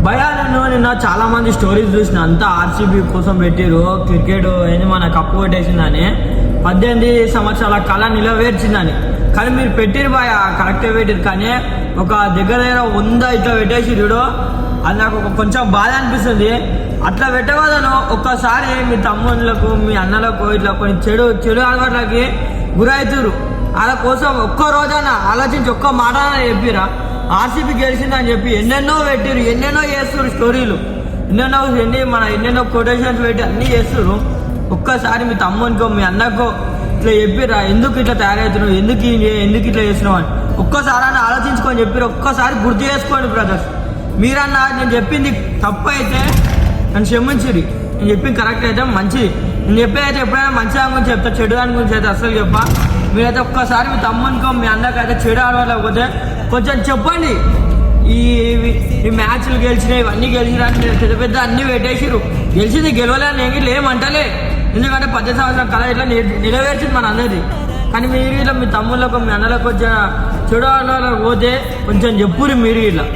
భయా నేను నిన్న చాలా మంది స్టోరీస్ చూసిన, అంతా ఆర్సీబీ కోసం పెట్టిరు, క్రికెట్ ఏంది మన కప్పు కొట్టేసిందని, 18 సంవత్సరాల కళ నిలవేర్చిందని. కానీ మీరు పెట్టిరు భయ, కరెక్టే పెట్టిరు, కానీ ఒక దగ్గర 100 ఇట్లా పెట్టేసిరు. అది నాకు కొంచెం బాధ అనిపిస్తుంది. అట్లా పెట్టవదను ఒక్కసారి మీ తమ్ముళ్ళకు మీ అన్నలకు ఇట్లా కొన్ని చెడు అలవాట్లకి గురవుతురు. వాళ్ళ కోసం ఒక్క రోజైనా ఆలోచించి ఒక్క మాట చెప్పిరా, ఆర్సీబీ గెలిచిందని చెప్పి ఎన్నెన్నో పెట్టిరు, ఎన్నెన్నో చేస్తున్నారు స్టోరీలు, ఎన్నెన్నో కొటేషన్స్ పెట్టి అన్నీ చేస్తున్నారు. ఒక్కసారి మీ తమ్మునికో మీ అన్నకో ఇట్లా చెప్పిరా, ఎందుకు ఇట్లా తయారవుతున్నావు, ఎందుకు ఇట్లా చేస్తున్నావు అని ఒక్కసారి అని ఆలోచించుకొని చెప్పిరు. ఒక్కసారి గుర్తు చేసుకోండి బ్రదర్స్. మీరన్నా నేను చెప్పింది తప్పు అయితే నన్ను క్షమించిరి, నేను చెప్పింది కరెక్ట్ అయితే మంచిది. నేను చెప్పేదైతే ఎప్పుడైనా మంచి దాని గురించి చెప్తా, చెడు దాని గురించి అయితే అసలు చెప్పా. మీరైతే ఒక్కసారి మీ తమ్మునికో మీ అన్నకో అయితే చెడు ఆడలేకపోతే కొంచెం చెప్పండి. ఈ మ్యాచ్లు గెలిచినాయి, ఇవన్నీ గెలిచినాయి, పెద్ద పెద్ద అన్ని పెట్టేసిరు. గెలిచింది గెలవలేని నేను ఏమంటలే, ఎందుకంటే 18 సంవత్సరాల కళ ఇట్లా నెరవేర్చింది మన అందరిది. కానీ మీరు ఇట్లా మీ తమ్ముళ్ళకు మీ అన్నలకు కొంచెం చెడు ఆడలకు పోతే కొంచెం చెప్పురు మీరు ఇట్లా.